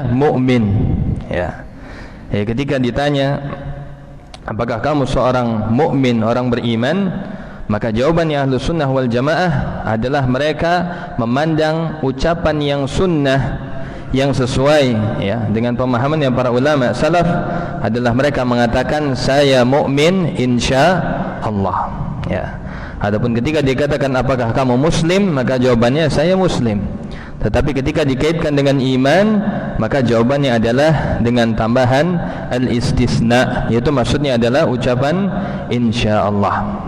mukmin. Ya. Ketika ditanya apakah kamu seorang mukmin, orang beriman, maka jawabannya Ahlus Sunnah wal Jamaah adalah mereka memandang ucapan yang sunnah, yang sesuai ya dengan pemahaman yang para ulama salaf adalah mereka mengatakan saya mukmin insya Allah. Ya. Adapun ketika dikatakan apakah kamu muslim, maka jawabannya saya muslim. Tetapi ketika dikaitkan dengan iman, maka jawabannya adalah dengan tambahan al-istisna, yaitu maksudnya adalah ucapan insya Allah.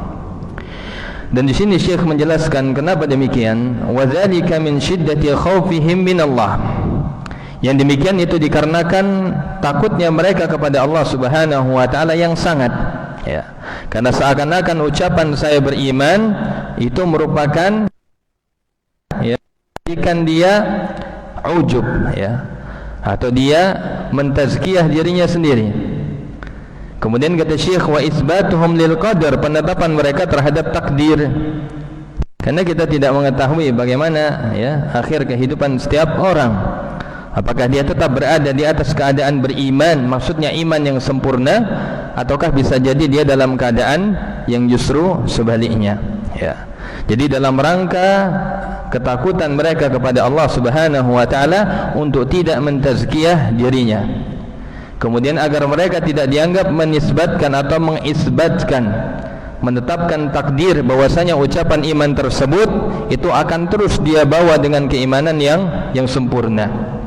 Dan di sini Syekh menjelaskan kenapa demikian. Wa dzalika min syiddati khaufihim min Allah. Yang demikian itu dikarenakan takutnya mereka kepada Allah Subhanahu wa taala yang sangat. Ya. Karena seakan-akan ucapan saya beriman itu merupakan ya, jadikan dia ujub ya, atau dia mentazkiyah dirinya sendiri. Kemudian kata Syekh wa isbatuhum lil qadar, penetapan mereka terhadap takdir. Karena kita tidak mengetahui bagaimana ya akhir kehidupan setiap orang. Apakah dia tetap berada di atas keadaan beriman, maksudnya iman yang sempurna, ataukah bisa jadi dia dalam keadaan yang justru sebaliknya ya. Jadi dalam rangka ketakutan mereka kepada Allah Subhanahu wa taala untuk tidak mentazkiyah dirinya. Kemudian agar mereka tidak dianggap menisbatkan atau mengisbatkan, menetapkan takdir bahwasanya ucapan iman tersebut itu akan terus dia bawa dengan keimanan yang sempurna.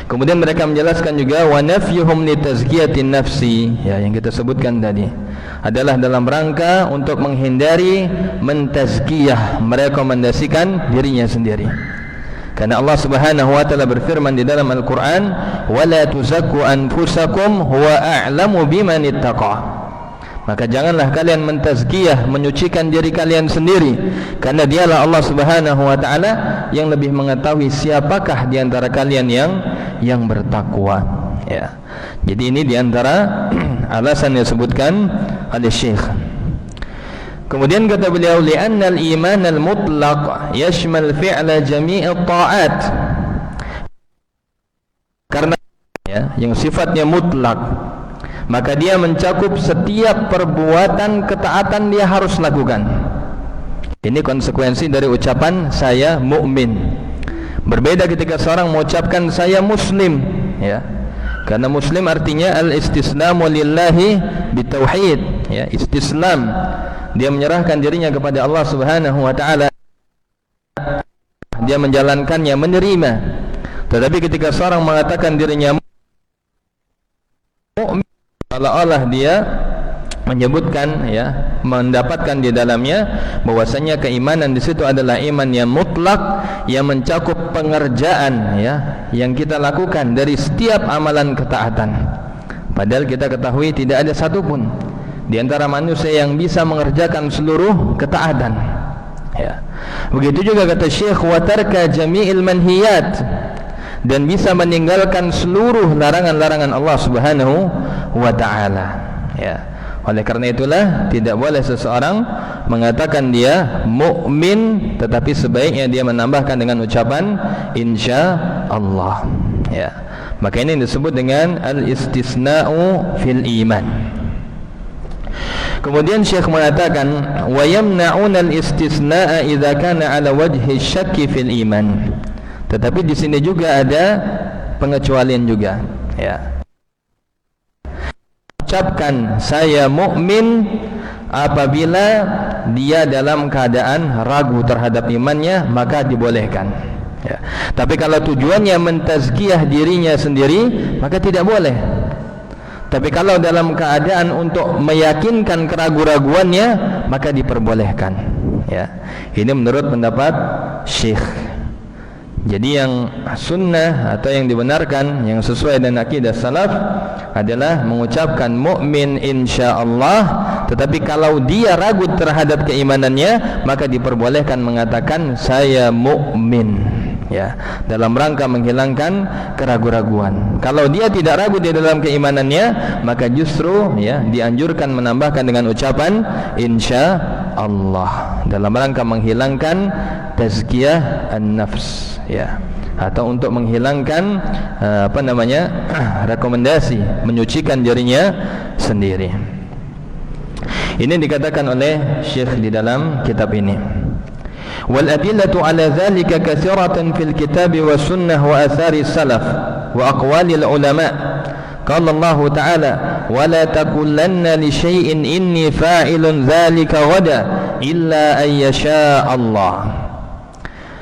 Kemudian mereka menjelaskan juga wa nafyuhum li tazkiyatin nafsi ya, yang kita sebutkan tadi adalah dalam rangka untuk menghindari mentazkiyah, merekomendasikan dirinya sendiri. Karena Allah Subhanahu wa taala berfirman di dalam Al-Qur'an, "Wala tuzakku anfusakum huwa a'lamu biman ittaqa." Maka janganlah kalian mentazkiyah, menyucikan diri kalian sendiri, karena dialah Allah Subhanahu wa taala yang lebih mengetahui siapakah di antara kalian yang bertakwa. Ya. Jadi ini di antara alasan yang disebutkan oleh Syekh. Kemudian kata beliau, li'anna al-iman al-mutlaq yashmal fi'la jami'i ta'at. Karena ya, yang sifatnya mutlak, maka dia mencakup setiap perbuatan ketaatan dia harus lakukan. Ini konsekuensi dari ucapan saya mukmin. Berbeda ketika seorang mengucapkan saya muslim ya. Karena muslim artinya al-istislamu lillahi bitauhid ya, istislam. Dia menyerahkan dirinya kepada Allah Subhanahu wa taala. Dia menjalankannya, menerima. Tetapi ketika seorang mengatakan dirinya mukmin, seolah-olah dia menyebutkan ya, mendapatkan di dalamnya bahwasanya keimanan di situ adalah iman yang mutlak, yang mencakup pengerjaan ya yang kita lakukan dari setiap amalan ketaatan. Padahal kita ketahui tidak ada satupun di antara manusia yang bisa mengerjakan seluruh ketaatan ya. Begitu juga kata Syekh wa tarka jami'il manhiyat, dan bisa meninggalkan seluruh larangan-larangan Allah Subhanahu wa taala ya. Oleh karena itulah tidak boleh seseorang mengatakan dia mukmin tetapi sebaiknya dia menambahkan dengan ucapan insya Allah ya. Maka ini disebut dengan al-istisna'u fil iman. Kemudian Syekh mengatakan wa yamna'una al-istisna'a idza kana 'ala wajhi syakki fil iman. Tetapi di sini juga ada pengecualian juga ya. Ucapkan saya mukmin apabila dia dalam keadaan ragu terhadap imannya, maka dibolehkan ya. Tapi kalau tujuannya mentazkiyah dirinya sendiri, maka tidak boleh. Tapi kalau dalam keadaan untuk meyakinkan keraguan-raguannya, maka diperbolehkan ya. Ini menurut pendapat Syekh. Jadi yang sunnah atau yang dibenarkan, yang sesuai dengan akidah salaf adalah mengucapkan mukmin insyaallah. Tetapi kalau dia ragu terhadap keimanannya, maka diperbolehkan mengatakan saya mukmin ya, dalam rangka menghilangkan keraguan-raguan. Kalau dia tidak ragu di dalam keimanannya, maka justru ya dianjurkan menambahkan dengan ucapan insyaallah dalam rangka menghilangkan tazkiyah an-nafs ya. atau untuk menghilangkan rekomendasi menyucikan dirinya sendiri. Ini dikatakan oleh Syekh di dalam kitab ini. Wal adillatu ala dhalika katsiratan fil kitab wa sunnah wa athari salaf wa aqwalil ulama. Qala Allah Ta'ala wa la taqulanna li syai'in inni fa'ilun dhalika ghada illa ay yasha Allah.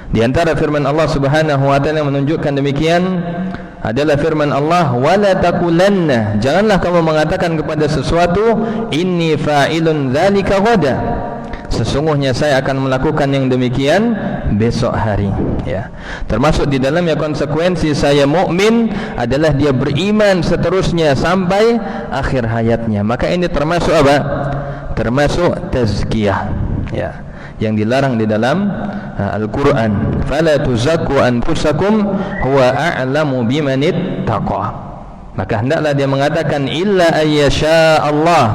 Di antara firman Allah Subhanahu wa taala yang menunjukkan demikian adalah firman Allah, wala taqulanna, janganlah kamu mengatakan kepada sesuatu, inni fa'ilun dzalika ghada, sesungguhnya saya akan melakukan yang demikian besok hari. Ya, termasuk di dalamnya konsekuensi saya mukmin adalah dia beriman seterusnya sampai akhir hayatnya. Maka ini termasuk apa? Termasuk tazkiyah. Ya, yang dilarang di dalam Al-Quran. Fala tuzakku anfusakum huwa a'lamu bimanit taqa. Maka hendaklah dia mengatakan illa ayyasha Allah,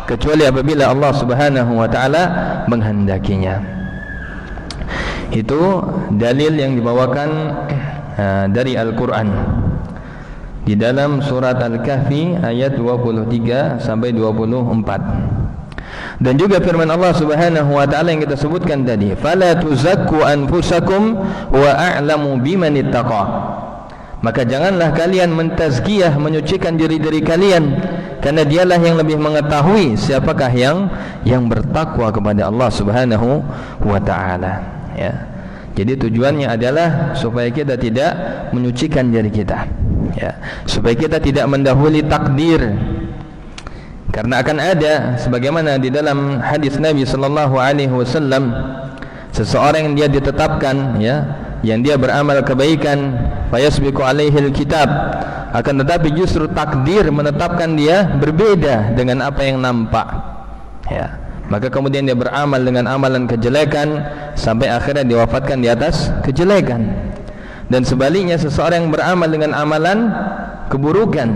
kecuali apabila Allah Subhanahu wa taala menghendakinya. Itu dalil yang dibawakan dari Al-Quran di dalam surat Al-Kahfi ayat 23 sampai 24. Dan juga firman Allah Subhanahu wa taala yang kita sebutkan tadi, fala tuzakku anfusakum wa a'lamu bimanit taqa. Maka janganlah kalian mentazkiyah, menyucikan diri-diri kalian, karena dialah yang lebih mengetahui siapakah yang bertakwa kepada Allah Subhanahu wa taala. Ya. Jadi tujuannya adalah supaya kita tidak menyucikan diri kita. Ya. Supaya kita tidak mendahului takdir. Karena akan ada sebagaimana di dalam hadis Nabi sallallahu alaihi wasallam, seseorang yang dia ditetapkan, ya, yang dia beramal kebaikan, fayasbiqu alaihil kitab, akan tetapi justru takdir menetapkan dia berbeda dengan apa yang nampak. Ya, maka kemudian dia beramal dengan amalan kejelekan sampai akhirnya diwafatkan di atas kejelekan. Dan sebaliknya seseorang yang beramal dengan amalan keburukan,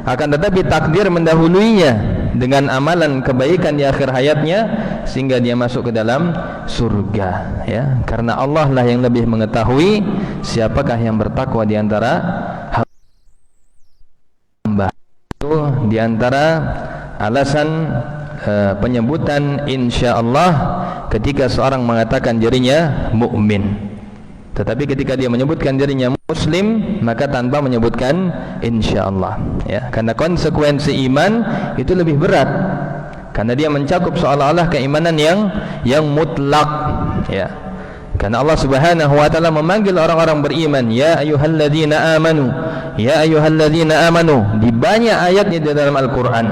akan tetapi takdir mendahuluinya dengan amalan kebaikan di akhir hayatnya sehingga dia masuk ke dalam surga. Ya, karena Allah lah yang lebih mengetahui siapakah yang bertakwa di antara hamba. Itu di antara alasan penyebutan insyaallah ketika seorang mengatakan dirinya mukmin. Tetapi ketika dia menyebutkan dirinya muslim, maka tanpa menyebutkan insyaallah. Ya, karena konsekuensi iman itu lebih berat, karena dia mencakup seolah-olah keimanan yang mutlak. Ya, karena Allah Subhanahu wa taala memanggil orang-orang beriman, ya ayyuhalladzina amanu, ya ayyuhalladzina amanu, di banyak ayatnya di dalam Al-Quran.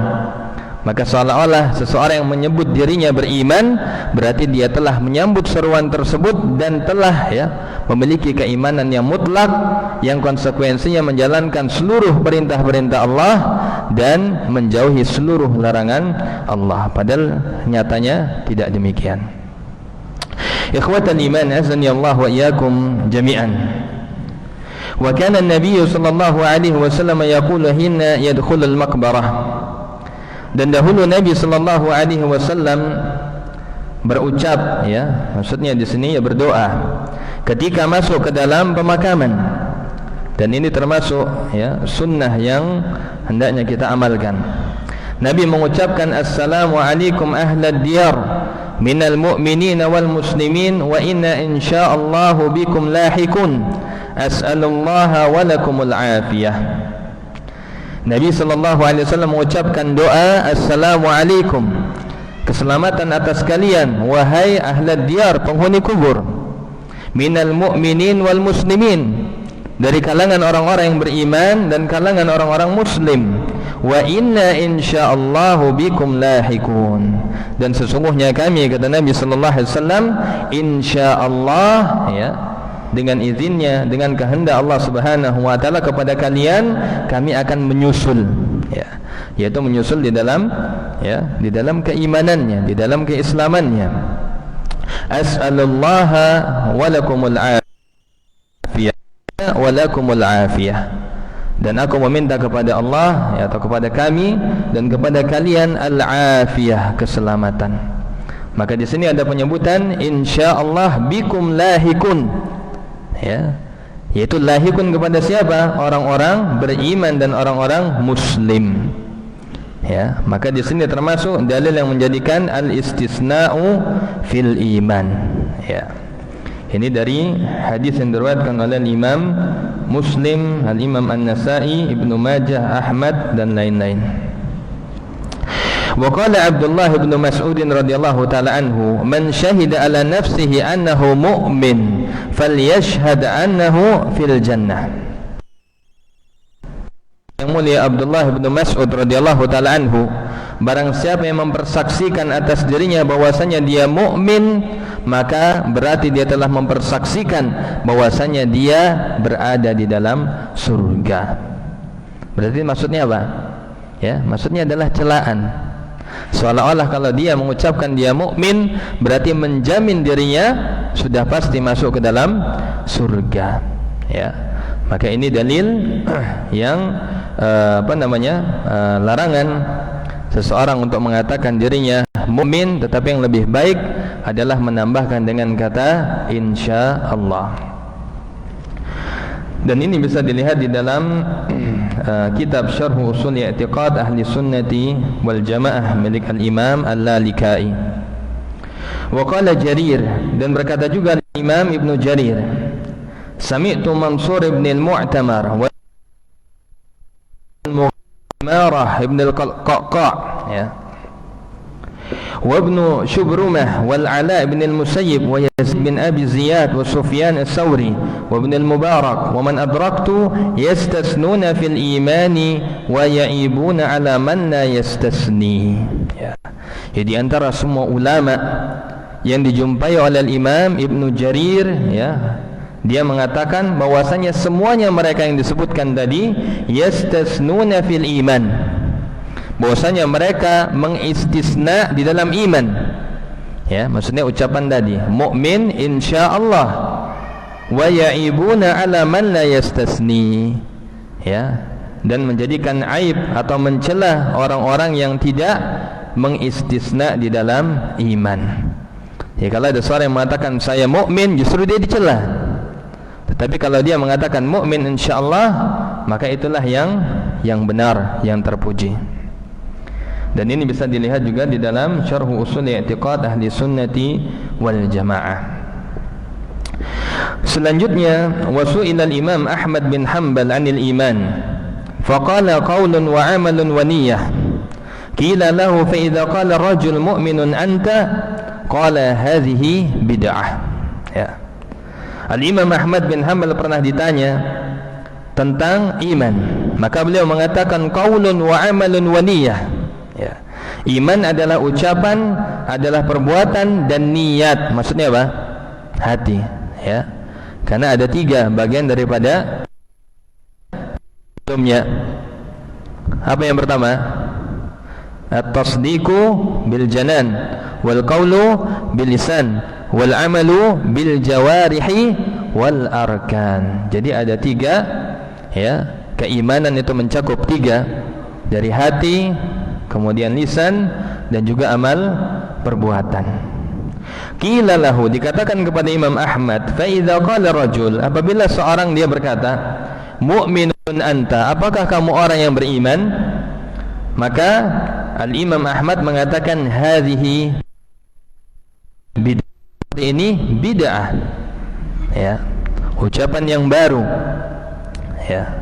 Maka seolah-olah seseorang yang menyebut dirinya beriman berarti dia telah menyambut seruan tersebut dan telah, ya, memiliki keimanan yang mutlak, yang konsekuensinya menjalankan seluruh perintah-perintah Allah dan menjauhi seluruh larangan Allah. Padahal nyatanya tidak demikian. Ikhwatan iman, azani Allah wa iyyakum jami'an. Wa kana an-nabiy sallallahu alaihi wasallam yaqulu hina yadkhulul maqbarah. Dan dahulu Nabi sallallahu alaihi wasallam berucap, ya, maksudnya di sini ya berdoa ketika masuk ke dalam pemakaman. Dan ini termasuk, ya, sunnah yang hendaknya kita amalkan. Nabi mengucapkan assalamu alaikum ahlad diyar minal mu'minina wal muslimin wa inna insyaallahu bikum lahikun as'alullaha wa lakumul afiyah. Nabi sallallahu alaihi wasallam mengucapkan doa assalamualaikum, keselamatan atas kalian wahai ahlad diyar, penghuni kubur, minal mu'minin wal muslimin, dari kalangan orang-orang yang beriman dan kalangan orang-orang muslim, wa inna insyaallahu bikum lahikun, dan sesungguhnya kami, kata Nabi sallallahu alaihi wasallam, insyaallah, ya, dengan izinnya, dengan kehendak Allah Subhanahu wa taala kepada kalian kami akan menyusul, ya, yaitu menyusul di dalam, ya, di dalam keimanannya, di dalam keislamannya. As'alullaha wa lakumul afiyah wa lakumul afiyah, dan aku meminta kepada Allah, ya, atau kepada kami dan kepada kalian al-afiyah, keselamatan. Maka di sini ada penyebutan insyaallah bikum lahikun. Ya, yaitu lahikun kepada siapa? Orang-orang beriman dan orang-orang muslim. Ya, maka di sini termasuk dalil yang menjadikan al-istisna'u fil iman. Ya. Ini dari hadis yang diriwayatkan oleh Imam Muslim, Al-Imam An-Nasa'i, Ibnu Majah, Ahmad dan lain-lain. Wa qala Abdullah bin Mas'ud radhiyallahu taala anhu, "Man syahida ala nafsihi annahu mu'min, falyashhad annahu fil jannah." Yang mulia Abdullah bin Mas'ud radhiyallahu taala anhu, barang siapa yang mempersaksikan atas dirinya bahwasanya dia mukmin, maka berarti dia telah mempersaksikan bahwasanya dia berada di dalam surga. Berarti maksudnya apa? Ya, maksudnya adalah celaan. Seolah-olah kalau dia mengucapkan dia mukmin, berarti menjamin dirinya sudah pasti masuk ke dalam surga. Ya. Maka ini dalil yang larangan seseorang untuk mengatakan dirinya mukmin, tetapi yang lebih baik adalah menambahkan dengan kata insya Allah. Dan ini bisa dilihat di dalam kitab Syarh Ushul I'tiqad Ahli Sunnati wal Jamaah milik Al-Imam Al-Lalikai. Wa qala Jarir, dan berkata juga Imam Ibnu Jarir, sami'tu Mansur ibn al-Mu'tamar wa Marah ibn al-Qaqqa', ya, wa ibn Shubrumah wal Ala ibn al-Musayyib wa Yazid bin Abi Ziyad wa Sufyan al-Thawri wa ibn al-Mubarak wa man adraktu yastasnuna fil imani wa ya'ibuna ala man la yastasni. Ya. Jadi antara semua ulama yang dijumpai oleh Imam Ibnu Jarir, ya, dia mengatakan bahwasanya semuanya mereka yang disebutkan tadi yastasnuna fil iman, bahwasanya mereka mengistisna di dalam iman. Ya, maksudnya ucapan tadi mukmin insyaallah, wa ya'ibuna ala man la yastasni, ya, dan menjadikan aib atau mencela orang-orang yang tidak mengistisna di dalam iman. Ya, kalau ada seorang yang mengatakan saya mukmin, justru dia dicela. Tetapi kalau dia mengatakan mukmin insyaallah, maka itulah yang benar, yang terpuji. Dan ini bisa dilihat juga di dalam Syarh Ushul I'tiqad Ahli Sunnati wal Jamaah. Selanjutnya, wasu'ila al-Imam Ahmad bin Hanbal 'anil iman, faqala qaulun wa 'amalun wa niyyah. Qila lahu fa idza qala ar-rajul mu'minun anta, qala hadhihi bid'ah. Ya. Al-Imam Ahmad bin Hanbal pernah ditanya tentang iman, maka beliau mengatakan qaulun wa amalun wa niyyah. Ya. Iman adalah ucapan, adalah perbuatan dan niat. Maksudnya apa? Hati, ya. Karena ada 3 bagian daripada sebelumnya. Apa yang pertama? At-tasdiqu bil janan wal qawlu bil lisan wal amalu bil jawarihi wal arkan. Jadi ada 3, ya. Keimanan itu mencakup 3, dari hati, kemudian lisan, dan juga amal perbuatan. Qila lahu, dikatakan kepada Imam Ahmad, fa idza qala rajul, apabila seorang dia berkata mu'minun anta, apakah kamu orang yang beriman? Maka Al-Imam Ahmad mengatakan hadhihi bid'ah, ini bid'ah, ya, ucapan yang baru, ya.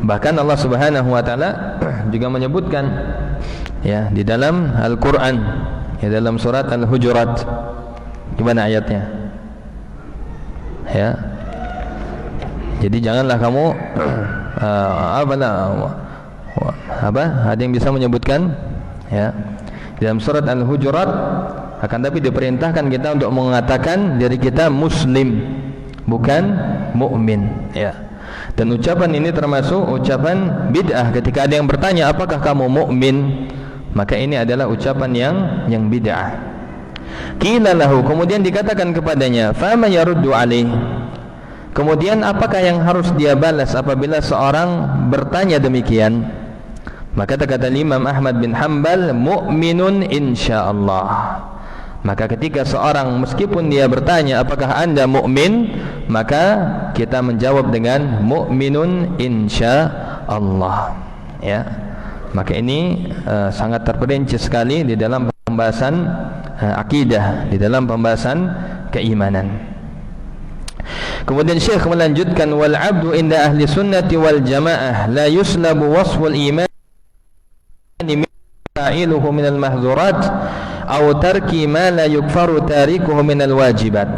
Bahkan Allah Subhanahu wa taala juga menyebutkan, ya, di dalam Al-Qur'an, ya, dalam surat Al-Hujurat. Gimana ayatnya? Ya. Jadi janganlah kamu ada yang bisa menyebutkan, ya, dalam surat Al-Hujurat, akan tapi diperintahkan kita untuk mengatakan diri kita muslim, bukan mukmin, ya. Dan ucapan ini termasuk ucapan bid'ah. Ketika ada yang bertanya apakah kamu mukmin, maka ini adalah ucapan yang bid'ah. Qila lahu, kemudian dikatakan kepadanya, fama yaruddu alaih, kemudian apakah yang harus dia balas apabila seorang bertanya demikian? Maka kata Imam Ahmad bin Hanbal, mu'minun insyaallah, Maka ketika seorang meskipun dia bertanya apakah Anda mukmin, maka kita menjawab dengan mukminun insyaallah, ya. Maka ini sangat terperinci sekali di dalam pembahasan akidah, di dalam pembahasan keimanan. Kemudian Syekh melanjutkan, wal 'abdu inda ahli sunnati wal jamaah la yuslabu wasful iman min fa'iluhu min al mahzurat aw tarki ma la yukfaru tarikuhu min al wajibat.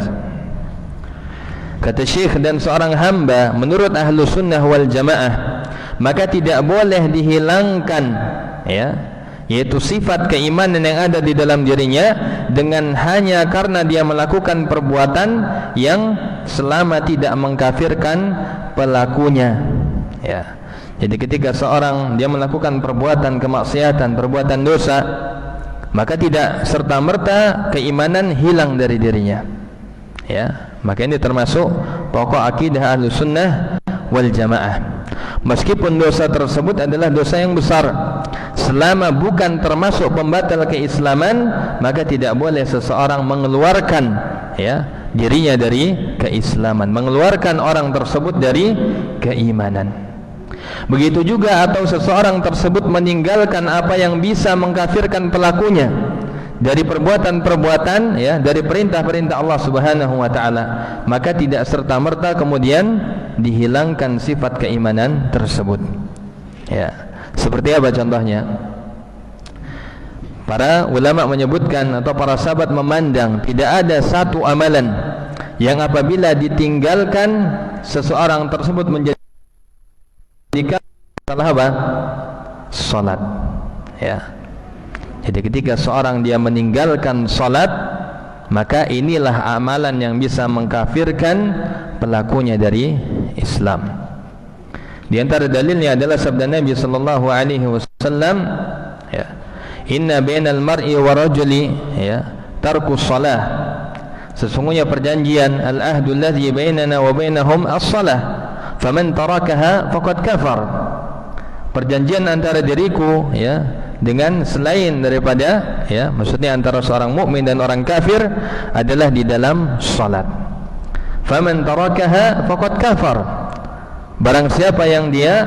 Kata Syekh, dan seorang hamba menurut ahlu sunnah wal jamaah maka tidak boleh dihilangkan, ya, yaitu sifat keimanan yang ada di dalam dirinya dengan hanya karena dia melakukan perbuatan yang selama tidak mengkafirkan pelakunya, ya. Jadi ketika seorang dia melakukan perbuatan kemaksiatan, perbuatan dosa, maka tidak serta-merta keimanan hilang dari dirinya, ya. Maka ini termasuk pokok akidah Ahlus Sunnah wal Jamaah. Meskipun dosa tersebut adalah dosa yang besar, selama bukan termasuk pembatal keislaman, maka tidak boleh seseorang mengeluarkan, ya, dirinya dari keislaman, mengeluarkan orang tersebut dari keimanan. Begitu juga atau seseorang tersebut meninggalkan apa yang bisa mengkafirkan pelakunya dari perbuatan-perbuatan, ya, dari perintah-perintah Allah Subhanahu wa taala, maka tidak serta-merta kemudian dihilangkan sifat keimanan tersebut. Ya, seperti apa contohnya? Para ulama menyebutkan atau para sahabat memandang tidak ada satu amalan yang apabila ditinggalkan seseorang tersebut menjadi salah apa? Salat, ya. Jadi ketika seorang dia meninggalkan salat, maka inilah amalan yang bisa mengkafirkan pelakunya dari Islam. Di antara dalilnya adalah sabda Nabi sallallahu alaihi wasallam, ya, inna bainal mar'i wa rajuli, ya, tarkus salah. Sesungguhnya perjanjian al-ahdu alladhi bainana wa bainahum as-salah, faman tarakaha faqad kafar. Perjanjian antara diriku, ya, dengan selain daripada, ya, maksudnya antara seorang mukmin dan orang kafir adalah di dalam salat. Faman tarakaha faqad kafar. Barang siapa yang dia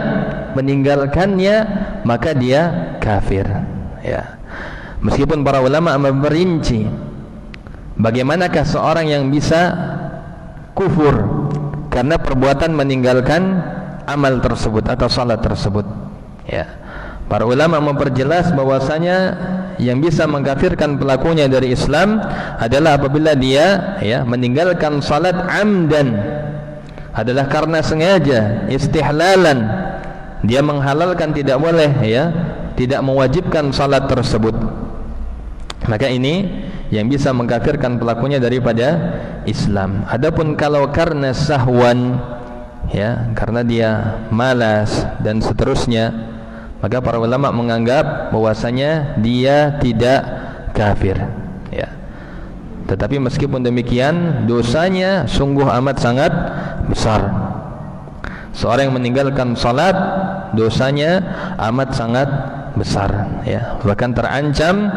meninggalkannya, maka dia kafir, ya. Meskipun para ulama memperinci bagaimanakah seorang yang bisa kufur karena perbuatan meninggalkan amal tersebut atau salat tersebut, ya. Para ulama memperjelas bahwasanya yang bisa mengkafirkan pelakunya dari Islam adalah apabila dia, ya, meninggalkan salat amdan, adalah karena sengaja, istihlalan, dia menghalalkan tidak boleh, ya, tidak mewajibkan salat tersebut. Maka ini yang bisa mengkafirkan pelakunya daripada Islam. Adapun kalau karena sahwan, ya, karena dia malas dan seterusnya, maka para ulama menganggap bahwasanya dia tidak kafir, ya. Tetapi meskipun demikian, dosanya sungguh amat sangat besar. Seorang yang meninggalkan salat, dosanya amat sangat besar, ya. Bahkan terancam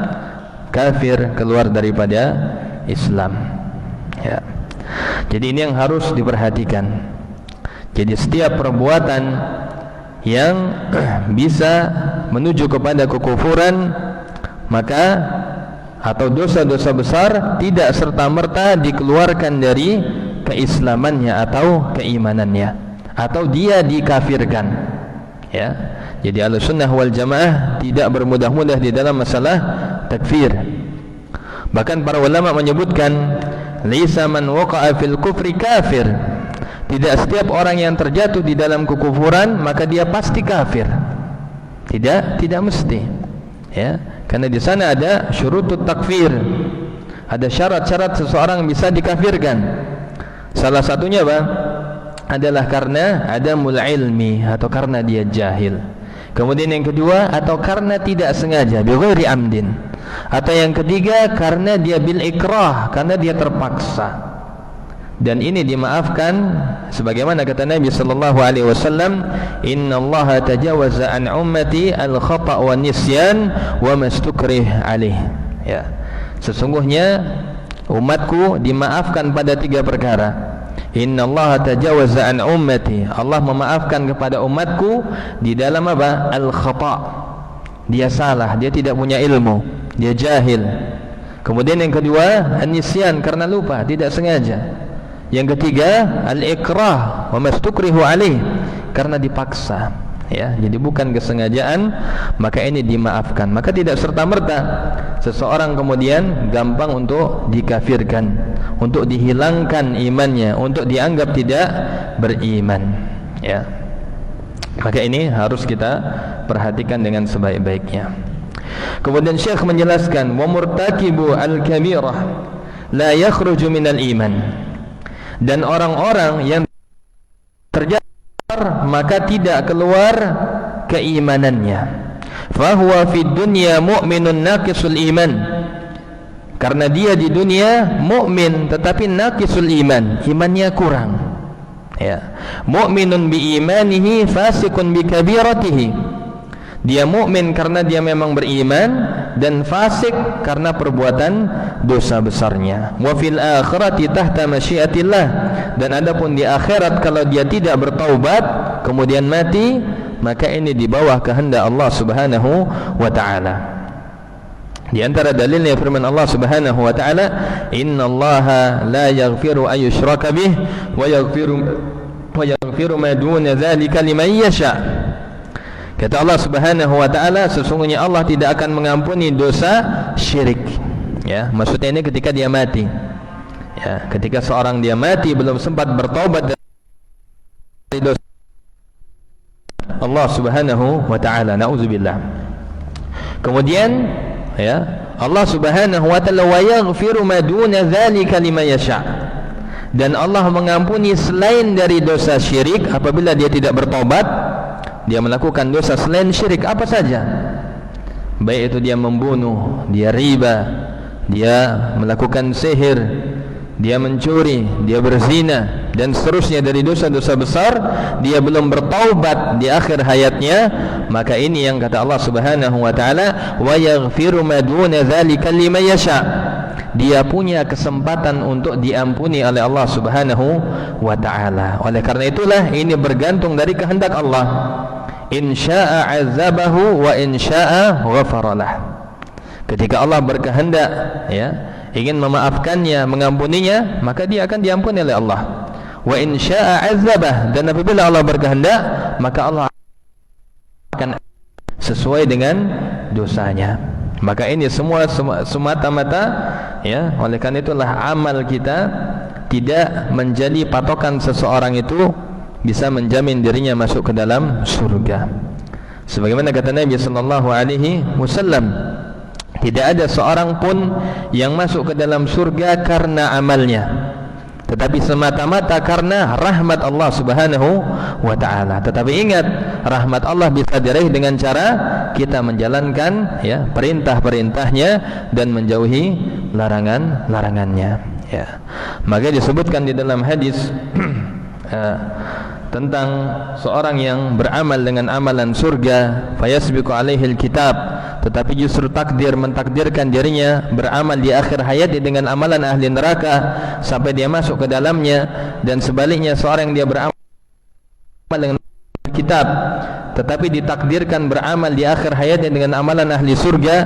kafir, keluar daripada Islam, ya. Jadi ini yang harus diperhatikan. Jadi setiap perbuatan yang bisa menuju kepada kekufuran, maka atau dosa-dosa besar tidak serta-merta dikeluarkan dari keislamannya atau keimanannya, atau dia dikafirkan, ya. Jadi Ahlussunnah wal Jamaah tidak bermudah-mudah di dalam masalah takfir. Bahkan para ulama menyebutkan laisa man waqa'a fil kufri kafir. Tidak setiap orang yang terjatuh di dalam kekufuran maka dia pasti kafir. Tidak mesti, ya. Karena di sana ada syurutut takfir. Ada syarat-syarat seseorang bisa dikafirkan. Salah satunya apa? Adalah karena adamul ilmi, atau karena dia jahil. Kemudian yang kedua, atau karena tidak sengaja, bi ghairi amdin. Atau yang ketiga, karena dia bil ikrah, karena dia terpaksa. Dan ini dimaafkan sebagaimana kata Nabi sallallahu alaihi wasallam, innallaha tajawaza an ummati al khata' wa nisyan wa mastukrih alaih, ya. Sesungguhnya umatku dimaafkan pada 3 perkara. Innallaha tajawaza an ummati. Allah memaafkan kepada umatku di dalam apa? Al-khata'. Dia salah, dia tidak punya ilmu, dia jahil. Kemudian yang kedua, an-nisyan, karena lupa, tidak sengaja. Yang ketiga, al-ikrah wa mastukrihu alaih, karena dipaksa. Ya, jadi bukan kesengajaan, maka ini dimaafkan. Maka tidak serta-merta seseorang kemudian gampang untuk dikafirkan, untuk dihilangkan imannya, untuk dianggap tidak beriman. Ya, maka ini harus kita perhatikan dengan sebaik-baiknya. Kemudian Syekh menjelaskan, wa murtakibu al-kabirah la yakhruju minal iman. Dan orang-orang yang terjadi maka tidak keluar keimanannya. Fahuwa fid dunya mu'minun naqisul iman. Karena dia di dunia mukmin tetapi naqisul iman, imannya kurang. Ya. Mu'minun bi imanihi fasiqun bi kabiratihi. Dia mukmin karena dia memang beriman, dan fasik karena perbuatan dosa besarnya. Wa fil akhirati tahta masyiatillah. Dan adapun di akhirat kalau dia tidak bertaubat kemudian mati, maka ini di bawah kehendak Allah Subhanahu wa taala. Di antara dalilnya firman Allah Subhanahu wa taala, innallaha la yaghfiru an yushraka bih wa yaghfiru ma duna dzalika liman yasha. Kata Allah Subhanahu wa taala, sesungguhnya Allah tidak akan mengampuni dosa syirik. Ya, maksudnya ini ketika dia mati. Ya, ketika seorang dia mati belum sempat bertaubat dari dosa Allah Subhanahu wa taala, nauzubillah. Kemudian ya, Allah Subhanahu wa taala wa yaghfiru ma duna dzalika liman yasha. Dan Allah mengampuni selain dari dosa syirik apabila dia tidak bertaubat. Dia melakukan dosa selain syirik apa saja, baik itu dia membunuh, dia riba, dia melakukan sihir, dia mencuri, dia berzina, dan seterusnya dari dosa-dosa besar, dia belum bertaubat di akhir hayatnya, maka ini yang kata Allah Subhanahu wa taala, wa yaghfiru ma duna dzalika liman yasha. Dia punya kesempatan untuk diampuni oleh Allah Subhanahu wa taala. Oleh karena itulah ini bergantung dari kehendak Allah. In syaa'a 'adzabahu wa in syaa'a ghafaralah. Ketika Allah berkehendak ya, ingin memaafkannya, mengampuninya, maka dia akan diampuni oleh Allah. Wa in syaa'a 'adzabah, dan apabila Allah berkehendak, maka Allah akan sesuai dengan dosanya. Maka ini semua semata-mata ya, oleh karena itulah amal kita tidak menjadi patokan seseorang itu bisa menjamin dirinya masuk ke dalam surga. Sebagaimana kata Nabi sallallahu alaihi wasallam, tidak ada seorang pun yang masuk ke dalam surga karena amalnya, tetapi semata-mata karena rahmat Allah Subhanahu wa taala. Tetapi ingat, rahmat Allah bisa diraih dengan cara kita menjalankan ya perintah-perintahnya dan menjauhi larangan-larangannya ya. Maka disebutkan di dalam hadis tentang seorang yang beramal dengan amalan surga, fayasbiqu alaihil kitab, tetapi justru takdir mentakdirkan dirinya beramal di akhir hayatnya dengan amalan ahli neraka sampai dia masuk ke dalamnya. Dan sebaliknya, seorang yang dia beramal dengan kitab tetapi ditakdirkan beramal di akhir hayatnya dengan amalan ahli surga,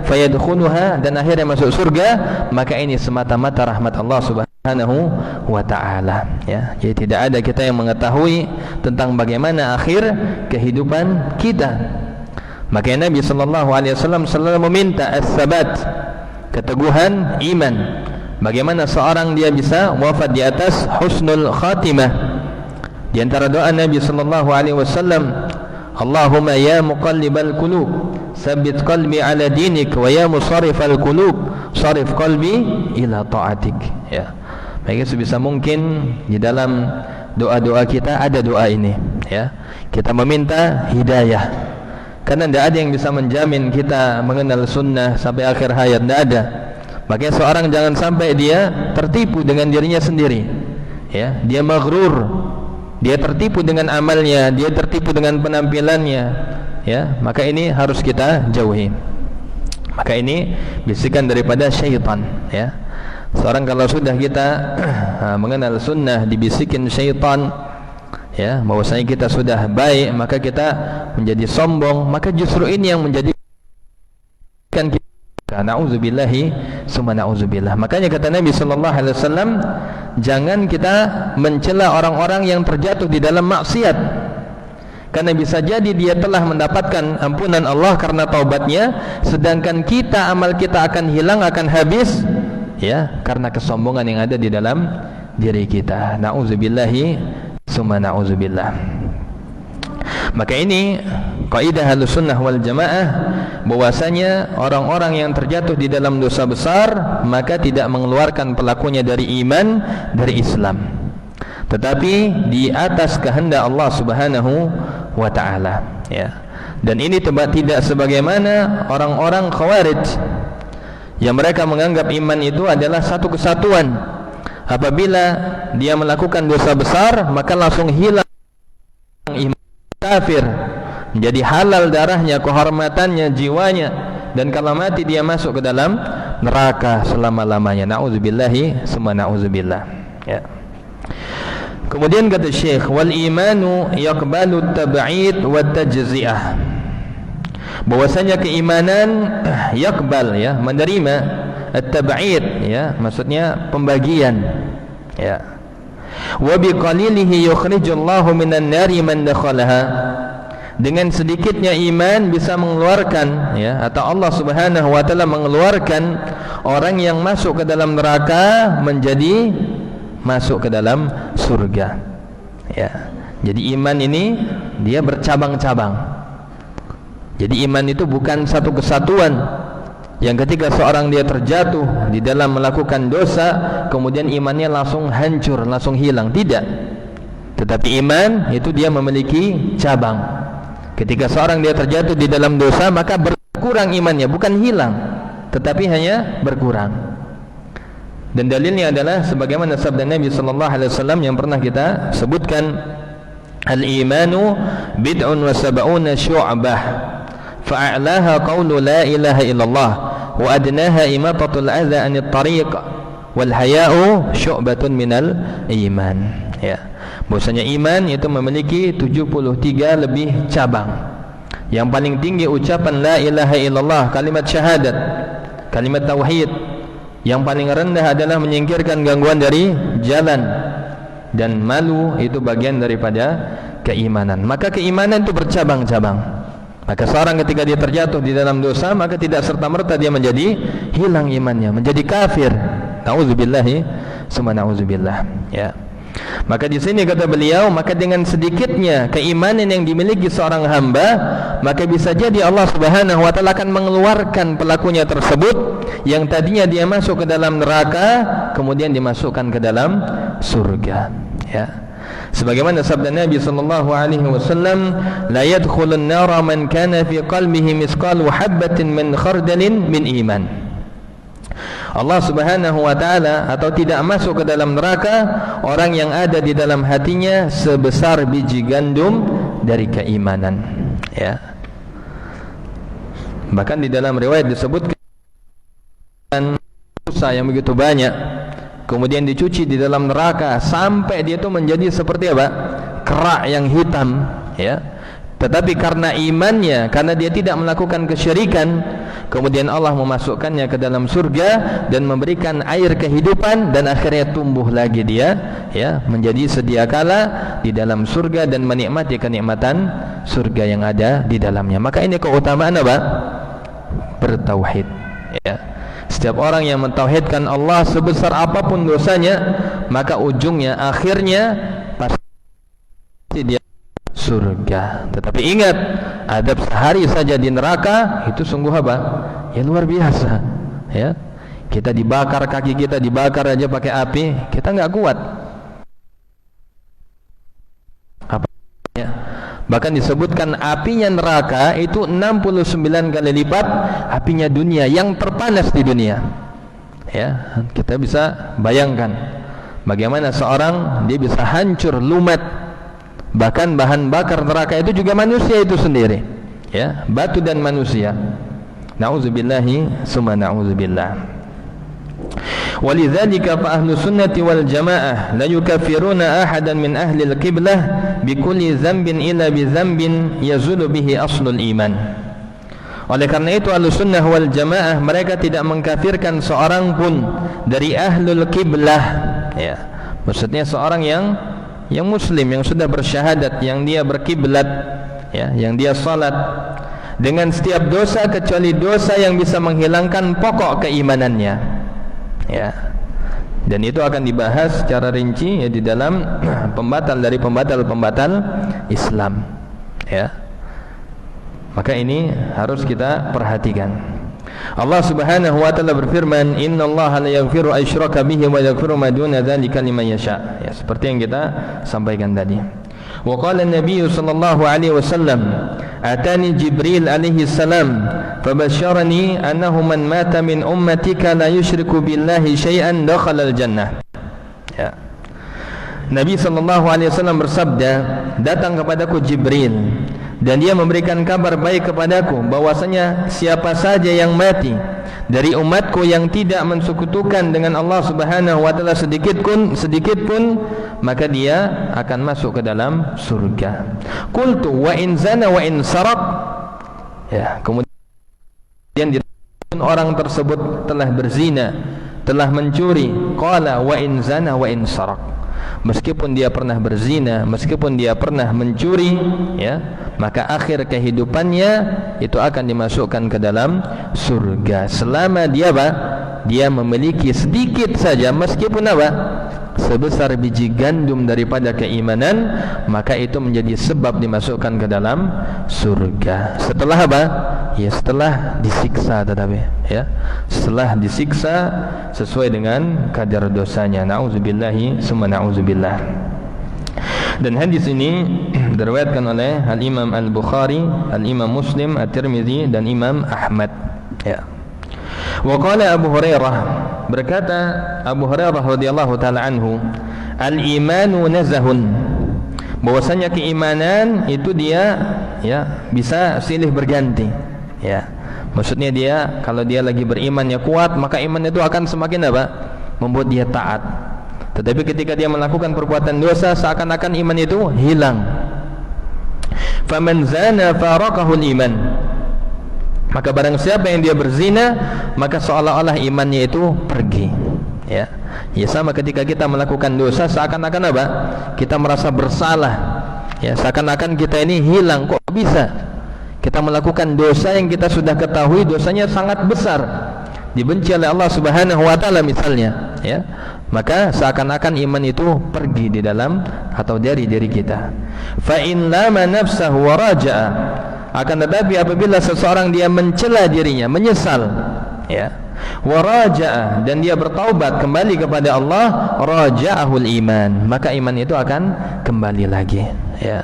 fayadkhuluha, dan akhirnya masuk surga, maka ini semata-mata rahmat Allah Subhanahu wa taala ya. Jadi tidak ada kita yang mengetahui tentang bagaimana akhir kehidupan kita. Maka Nabi sallallahu alaihi wasallam selalu meminta as-sabat, keteguhan iman. Bagaimana seorang dia bisa wafat di atas husnul khatimah. Di antara doa Nabi sallallahu alaihi wasallam, Allahumma ya muqallibal qulub, tsabbit qalbi ala dinik, wa ya musarrifal qulub, sarif qalbi ila ta'atik ya. Maka sebisa mungkin di dalam doa-doa kita ada doa ini ya. Kita meminta hidayah, karena tidak ada yang bisa menjamin kita mengenal sunnah sampai akhir hayat, tidak ada. Makanya seorang jangan sampai dia tertipu dengan dirinya sendiri ya. Dia maghrur, dia tertipu dengan amalnya, dia tertipu dengan penampilannya ya. Maka ini harus kita jauhi. Maka ini bisikan daripada syaitan, ya. Seorang kalau sudah kita mengenal sunnah dibisikin syaitan, ya, bahwasanya kita sudah baik, maka kita menjadi sombong, maka justru ini yang menjadikan kita na'udzubillahi summa na'udzubillah. Makanya kata Nabi sallallahu alaihi wasallam, jangan kita mencela orang-orang yang terjatuh di dalam maksiat, karena bisa jadi dia telah mendapatkan ampunan Allah karena taubatnya, sedangkan kita, amal kita akan hilang, akan habis, ya, karena kesombongan yang ada di dalam diri kita. Na'udzubillahi summa na'udzubillah. Maka ini kaidah Ahlussunnah wal Jamaah, bahwasanya orang-orang yang terjatuh di dalam dosa besar maka tidak mengeluarkan pelakunya dari iman, dari Islam, tetapi di atas kehendak Allah Subhanahu wa ta'ala, ya. Dan ini tidak sebagaimana orang-orang Khawarij yang mereka menganggap iman itu adalah satu kesatuan. Apabila dia melakukan dosa besar maka langsung hilang iman, kafir, menjadi halal darahnya, kehormatannya, jiwanya, dan kalau mati dia masuk ke dalam neraka selama-lamanya. Na'udzubillahi summa na'udzubillah, ya. Kemudian kata Syekh, wal imanu yaqbalu at-tab'id wa tajzi'ah. Bahwasanya keimanan yaqbal, ya, menerima at-tab'id, ya, maksudnya pembagian, ya. Wa biqalilihi yukhrijullahu minan nari man dakhalaha. Dengan sedikitnya iman bisa mengeluarkan, ya, atau Allah Subhanahu wa taala mengeluarkan orang yang masuk ke dalam neraka menjadi masuk ke dalam surga, ya. Jadi iman ini dia bercabang-cabang. Jadi iman itu bukan satu kesatuan yang ketika seorang dia terjatuh di dalam melakukan dosa kemudian imannya langsung hancur, langsung hilang, tidak. Tetapi iman itu dia memiliki cabang. Ketika seorang dia terjatuh di dalam dosa maka berkurang imannya, bukan hilang, tetapi hanya berkurang. Dan dalilnya adalah sebagaimana sabda Nabi sallallahu alaihi wasallam yang pernah kita sebutkan, al-imanu bid'un wa sab'una syu'bah, fa'alaha qawlu la ilaha illallah wa adnaha imatatul adza 'anit tariq wal haya'u syu'batun minal iman, ya. Bahwasanya iman itu memiliki 73 lebih cabang. Yang paling tinggi ucapan la ilaha illallah, kalimat syahadat, kalimat tauhid. Yang paling rendah adalah menyingkirkan gangguan dari jalan, dan malu itu bagian daripada keimanan. Maka keimanan itu bercabang-cabang. Maka seorang ketika dia terjatuh di dalam dosa maka tidak serta-merta dia menjadi hilang imannya, menjadi kafir. Nauzubillahi summa nauzubillah, ya. Maka di sini kata beliau, maka dengan sedikitnya keimanan yang dimiliki seorang hamba, maka bisa jadi Allah Subhanahu wa taala akan mengeluarkan pelakunya tersebut yang tadinya dia masuk ke dalam neraka kemudian dimasukkan ke dalam surga, ya. Sebagaimana sabda Nabi sallallahu alaihi wasallam, la yadkhulun nara man kana fi qalbihi misqalu habatin min khardalin min iman. Allah Subhanahu wa taala atau tidak masuk ke dalam neraka orang yang ada di dalam hatinya sebesar biji gandum dari keimanan, ya. Bahkan di dalam riwayat disebutkan dosa yang begitu banyak kemudian dicuci di dalam neraka sampai dia itu menjadi seperti apa? Kerak yang hitam, ya. Tetapi karena imannya, karena dia tidak melakukan kesyirikan, kemudian Allah memasukkannya ke dalam surga dan memberikan air kehidupan dan akhirnya tumbuh lagi dia, ya, menjadi sedia kala di dalam surga dan menikmati kenikmatan surga yang ada di dalamnya. Maka ini keutamaan apa? Bertauhid, ya. Setiap orang yang mentauhidkan Allah sebesar apapun dosanya, maka ujungnya, akhirnya pasti dia surga. Tetapi ingat, adab sehari saja di neraka itu sungguh apa? Ya luar biasa, ya. Kita dibakar, kaki kita dibakar aja pakai api, kita nggak kuat. Apa? Ya. Bahkan disebutkan apinya neraka itu 69 kali lipat apinya dunia yang terpanas di dunia, ya. Kita bisa bayangkan bagaimana seorang dia bisa hancur, lumat. Bahkan bahan bakar neraka itu juga manusia itu sendiri, ya, batu dan manusia. Na'udzubillahi summa na'udzubillah. ولذلك فأهل السنة والجماعة لا يكفرون أحدا من أهل القبلة بكل ذنب إلا بذنب يزول به أصل الإيمان. Oleh karena itu Ahlus Sunnah wal Jamaah mereka tidak mengkafirkan seorang pun dari Ahlul Qiblah, ya. Maksudnya seorang yang muslim, yang sudah bersyahadat, yang dia berkiblat, ya, yang dia salat dengan setiap dosa kecuali dosa yang bisa menghilangkan pokok keimanannya, ya. Dan itu akan dibahas secara rinci, ya, di dalam pembatal Islam, ya. Maka ini harus kita perhatikan. Allah Subhanahu wa taala berfirman, "Innallaha la yaghfiru asyraka bihi wa yaghfiru ma duna dzalika liman yasha." Ya, seperti yang kita sampaikan tadi. Wa qala an-nabiy sallallahu alaihi wasallam, "Atani Jibril alaihi salam, fabashsharani annahu man mata min ummatika la yusyriku billahi syai'an dakhala al-jannah." Ya. Nabi sallallahu alaihi wasallam bersabda, "Datang kepadaku Jibril dan dia memberikan kabar baik kepadaku bahwasanya siapa saja yang mati dari umatku yang tidak mensekutukan dengan Allah Subhanahu wa taala sedikit pun maka dia akan masuk ke dalam surga." Qultu wa in zana wa in saraq. Ya, kemudian orang tersebut telah berzina, telah mencuri. Qala wa in zana wa in saraq. Meskipun dia pernah berzina, meskipun dia pernah mencuri, ya, maka akhir kehidupannya itu akan dimasukkan ke dalam surga selama dia dia memiliki sedikit saja, meskipun sebesar biji gandum daripada keimanan, maka itu menjadi sebab dimasukkan ke dalam surga. Setelah ya, setelah disiksa, tetapi ya, setelah disiksa sesuai dengan kadar dosanya. Na'udzubillahi summa na'udzubillah. Dan hadis ini diriwayatkan oleh Al-Imam Al-Bukhari, Al-Imam Muslim, At-Tirmidzi dan Imam Ahmad, ya. Wa qala Abu Hurairah, berkata Abu Hurairah radhiyallahu taala anhu, "Al-imanu nazahun." Bahwasanya keimanan itu dia, ya, bisa silih berganti, ya. Maksudnya dia kalau dia lagi berimannya kuat, maka iman itu akan semakin membuat dia taat. Tetapi ketika dia melakukan perbuatan dosa, seakan-akan iman itu hilang. Faman zana faraqahu al-iman. Maka barang siapa yang dia berzina, maka seolah-olah imannya itu pergi, ya. Ya, sama ketika kita melakukan dosa, seakan-akan kita merasa bersalah, ya, seakan-akan kita ini hilang. Kok bisa kita melakukan dosa yang kita sudah ketahui dosanya sangat besar, dibenci oleh Allah Subhanahu wa taala misalnya, ya. Maka seakan-akan iman itu pergi di dalam atau dari diri kita. Fa in lama nafsahu wa raja'a. Akan tetapi apabila seseorang dia mencela dirinya, menyesal, ya, wa raja'a, dan dia bertaubat kembali kepada Allah, raja'ahul iman, maka iman itu akan kembali lagi, ya.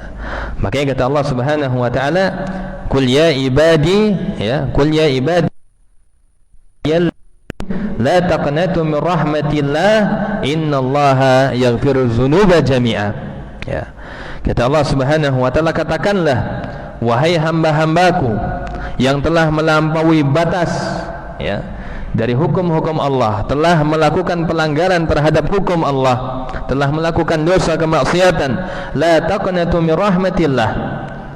Makanya kata Allah Subhanahu wa taala, "Qul ya ibadi, ya, qul ya ibadi la taqnatu min rahmatillah, innallaha yaghfiru dzunuba jami'a." Ya. Kata Allah Subhanahu wa taala, katakanlah, wahai hamba-hambaku yang telah melampaui batas, ya, dari hukum-hukum Allah, telah melakukan pelanggaran terhadap hukum Allah, telah melakukan dosa kemaksiatan, la taqnatu min rahmatillah,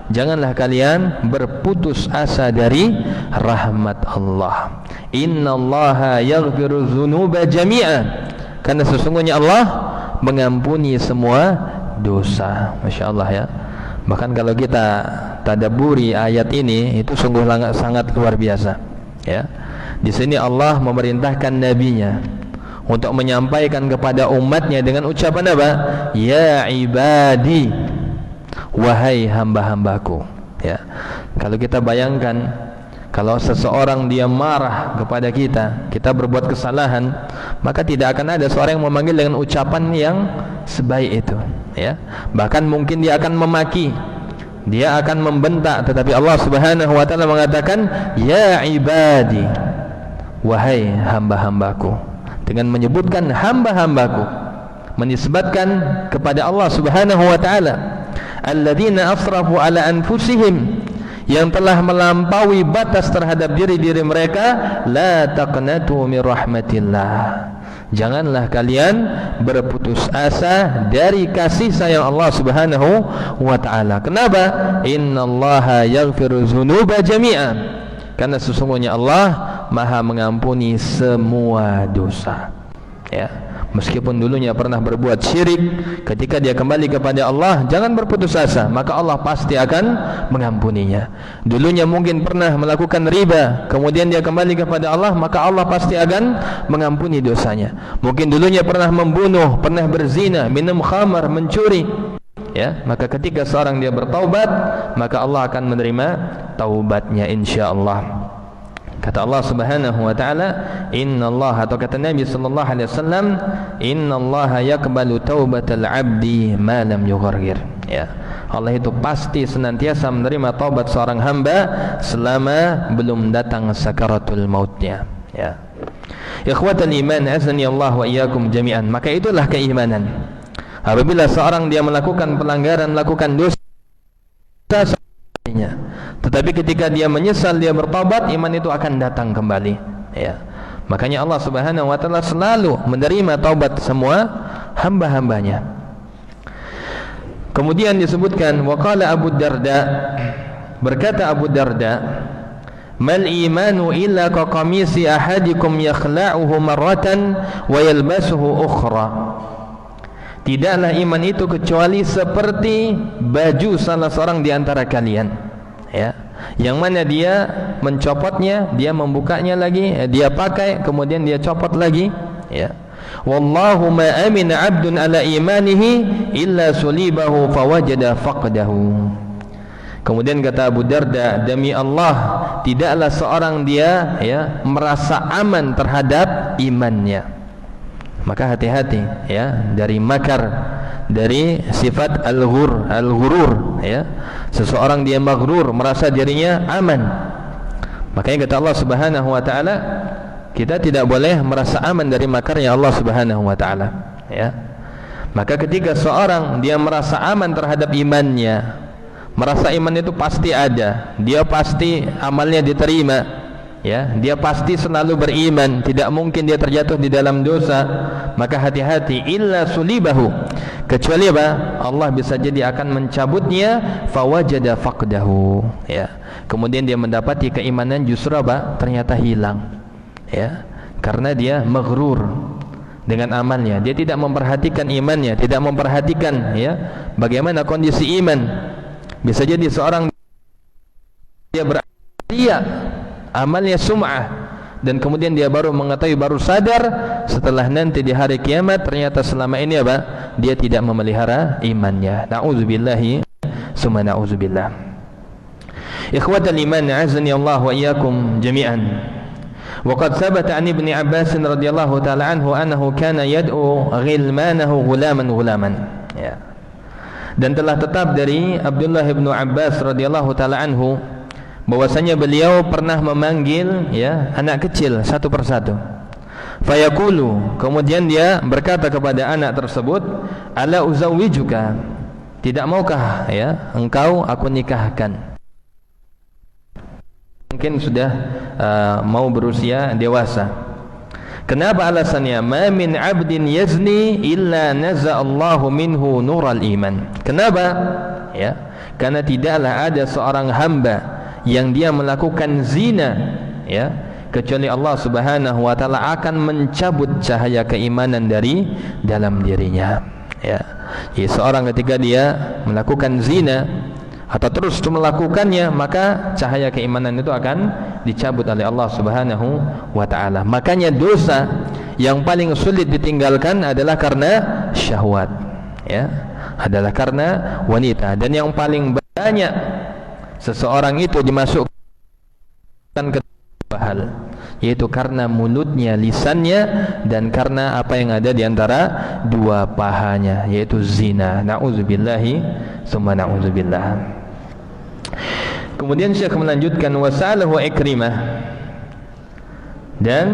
janganlah kalian berputus asa dari rahmat Allah. Innallaha yaghfiru dzunuba jami'a, karena sesungguhnya Allah mengampuni semua dosa. Masya Allah, ya. Bahkan kalau kita tadabburi ayat ini, itu sungguh sangat luar biasa, ya. Di sini Allah memerintahkan nabinya untuk menyampaikan kepada umatnya dengan ucapan ya ibadi, wahai hamba-hambaku, ya. Kalau kita bayangkan, kalau seseorang dia marah kepada kita, kita berbuat kesalahan, maka tidak akan ada seorang yang memanggil dengan ucapan yang sebaik itu, ya. Bahkan mungkin dia akan memaki, dia akan membentak, tetapi Allah Subhanahu wa taala mengatakan ya ibadi, wahai hamba-hambaku, dengan menyebutkan hamba-hambaku, menisbatkan kepada Allah Subhanahu wa taala, alladzina asrafu ala anfusihim, yang telah melampaui batas terhadap diri-diri mereka, la taqnatu min rahmatillah. Janganlah kalian berputus asa dari kasih sayang Allah Subhanahu wa taala. Kenapa? Innallaha yaghfiru dzunuba jami'an. Karena sesungguhnya Allah Maha mengampuni semua dosa. Ya. Meskipun dulunya pernah berbuat syirik, ketika dia kembali kepada Allah, jangan berputus asa, maka Allah pasti akan mengampuninya. Dulunya mungkin pernah melakukan riba, kemudian dia kembali kepada Allah, maka Allah pasti akan mengampuni dosanya. Mungkin dulunya pernah membunuh, pernah berzina, minum khamar, mencuri, ya, maka ketika seorang dia bertaubat, maka Allah akan menerima taubatnya insyaallah. Kata Allah Subhanahu wa taala, innallaha, atau kata Nabi sallallahu alaihi wasallam, innallaha yaqbalu taubatal 'abdi ma lam yughargir. Ya. Allah itu pasti senantiasa menerima taubat seorang hamba selama belum datang sakaratul mautnya. Ya. Ikhwatal iman, azani Allah wa iyyakum jami'an. Maka itulah keimanan. Apabila seorang dia melakukan pelanggaran, melakukan dosa, tetapi ketika dia menyesal, dia bertobat, iman itu akan datang kembali. Ya. Makanya Allah Subhanahu wa taala selalu menerima taubat semua hamba-hambanya. Kemudian disebutkan, waqala Abu Darda, berkata Abu Darda, mal imanu illa ka qamisi ahadikum yakhla'uhu marratan wa yalbasuhu ukhra. Tidaklah iman itu kecuali seperti baju salah seorang di antara kalian, ya, yang mana dia mencopotnya, dia membukanya lagi, dia pakai, kemudian dia copot lagi, ya. Wallahu ma amina 'abdun ala imanihi illa sulibahu fawajada faqdahu. Kemudian kata Abu Darda, demi Allah, tidaklah seorang dia, ya, merasa aman terhadap imannya. Maka hati-hati, ya, dari makar, dari sifat al-ghurur, ya. Seseorang dia maghrur, merasa dirinya aman. Makanya kata Allah Subhanahu wa taala, kita tidak boleh merasa aman dari makarnya Allah Subhanahu wa taala, ya. Maka ketika seorang dia merasa aman terhadap imannya, merasa iman itu pasti ada, dia pasti amalnya diterima, ya, dia pasti selalu beriman, tidak mungkin dia terjatuh di dalam dosa, maka hati-hati, illa sulibahu, kecuali apa? Allah bisa jadi akan mencabutnya, fawajada faqdahu, ya. Kemudian dia mendapati keimanan justru apa? Ternyata hilang, ya, karena dia maghrur dengan amalnya. Dia tidak memperhatikan imannya, tidak memperhatikan, ya, bagaimana kondisi iman. Bisa jadi seorang dia beria, amalnya sum'ah, dan kemudian dia baru mengetahui, baru sadar setelah nanti di hari kiamat, ternyata selama ini apa? Dia tidak memelihara imannya. Na'udzubillahi summa na'udzubillah. Ikhwatal iman, azani Allah wa iyyakum jami'an. Wa qad sabata an Ibnu Abbas radhiyallahu ta'ala anhu annahu kana yad'u ghilmanahu ghulaman. Ya. Dan telah tetap dari Abdullah bin Abbas radhiyallahu ta'ala anhu bahwasanya beliau pernah memanggil, ya, anak kecil satu persatu. Fayaqulu, kemudian dia berkata kepada anak tersebut, ala uzawwijuka, tidak maukah, ya, engkau aku nikahkan? Mungkin sudah mau berusia dewasa. Kenapa alasannya? Ma min 'abdin yazni illa naza'allahu minhu nural iman. Kenapa? Ya, karena tidaklah ada seorang hamba yang dia melakukan zina, ya, kecuali Allah Subhanahu wa taala akan mencabut cahaya keimanan dari dalam dirinya, ya. Jadi seorang ketika dia melakukan zina atau terus melakukannya, maka cahaya keimanan itu akan dicabut oleh Allah Subhanahu wa taala. Makanya dosa yang paling sulit ditinggalkan adalah karena syahwat, ya, adalah karena wanita. Dan yang paling banyak seseorang itu dimasukkan ke dua hal, yaitu karena mulutnya, lisannya, dan karena apa yang ada di antara dua pahanya, yaitu zina. Na'udzubillahi summa na'udzubillah. Kemudian Syekh melanjutkan, wasalahu Ikrimah, dan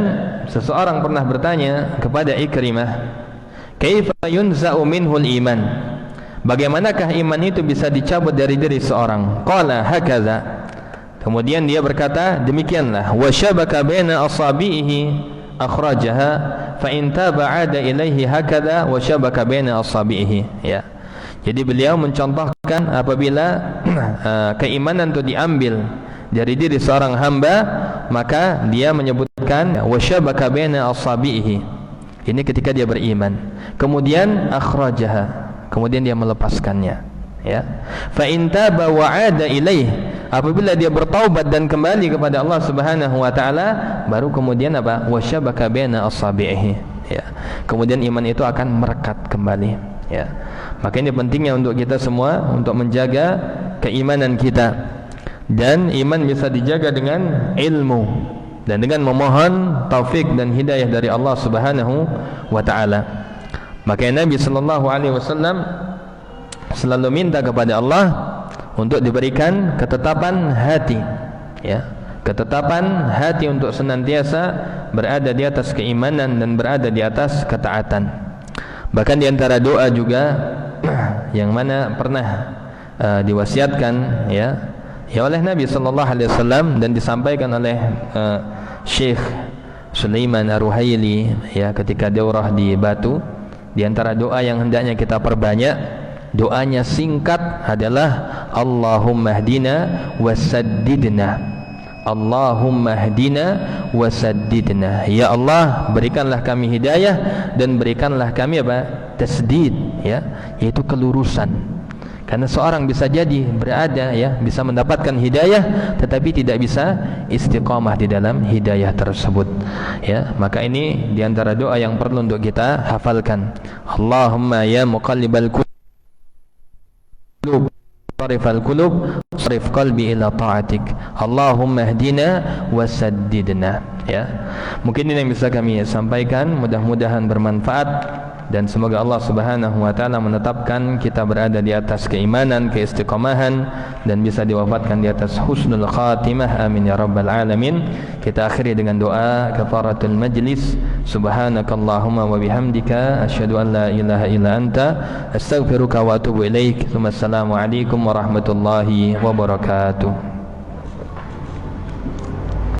seseorang pernah bertanya kepada Ikrimah, kaifa yunza'u minhul iman, bagaimanakah iman itu bisa dicabut dari diri seorang? Qala hakadha, Kemudian dia berkata demikianlah, wa syabaka baina asabihi akhrajaha fa in taba 'ada ilaihi hakadha wa syabaka baina asabihi. Ya. Jadi beliau mencontohkan apabila keimanan itu diambil dari diri seorang hamba, maka dia menyebutkan wa syabaka baina asabihi. Ini ketika dia beriman. Kemudian akhrajaha, kemudian dia melepaskannya. Ya. Fa in taba wa 'ada ilaihi, apabila dia bertaubat dan kembali kepada Allah Subhanahu wa taala, baru kemudian apa? Wasyabaka baina asabihi. Ya. Kemudian iman itu akan merekat kembali, ya. Maka ini pentingnya untuk kita semua untuk menjaga keimanan kita. Dan iman bisa dijaga dengan ilmu dan dengan memohon taufik dan hidayah dari Allah Subhanahu wa taala. Maka Nabi sallallahu alaihi wasallam selalu minta kepada Allah untuk diberikan ketetapan hati, ya, ketetapan hati untuk senantiasa berada di atas keimanan dan berada di atas ketaatan. Bahkan di antara doa juga yang mana pernah diwasiatkan ya oleh Nabi sallallahu alaihi wasallam dan disampaikan oleh Syekh Sulaiman Ar-Ruhaili ya ketika daurah di Batu, di antara doa yang hendaknya kita perbanyak, doanya singkat adalah Allahumma hdina wasaddidna. Allahumma hdina wasaddidna. Ya Allah, berikanlah kami hidayah dan berikanlah kami apa? Tasdid, ya, yaitu kelurusan. Karena seorang bisa jadi berada ya, bisa mendapatkan hidayah tetapi tidak bisa istiqamah di dalam hidayah tersebut. Ya, maka ini di antara doa yang perlu untuk kita hafalkan. Allahumma ya muqallibal qulub sarifal qulub sarif qalbi ila ta'atik. Allahumma hdina wasaddidna. Ya. Mungkin ini yang bisa kami sampaikan, mudah-mudahan bermanfaat. Dan semoga Allah Subhanahu wa taala menetapkan kita berada di atas keimanan, keistiqamahan dan bisa diwafatkan di atas husnul khatimah. Amin ya rabbal alamin. Kita akhiri dengan doa kafaratul majlis. Subhanakallahumma wa bihamdika asyhadu an la ilaha illa anta astaghfiruka wa atubu ilaik. Assalamu alaikum warahmatullahi wabarakatuh.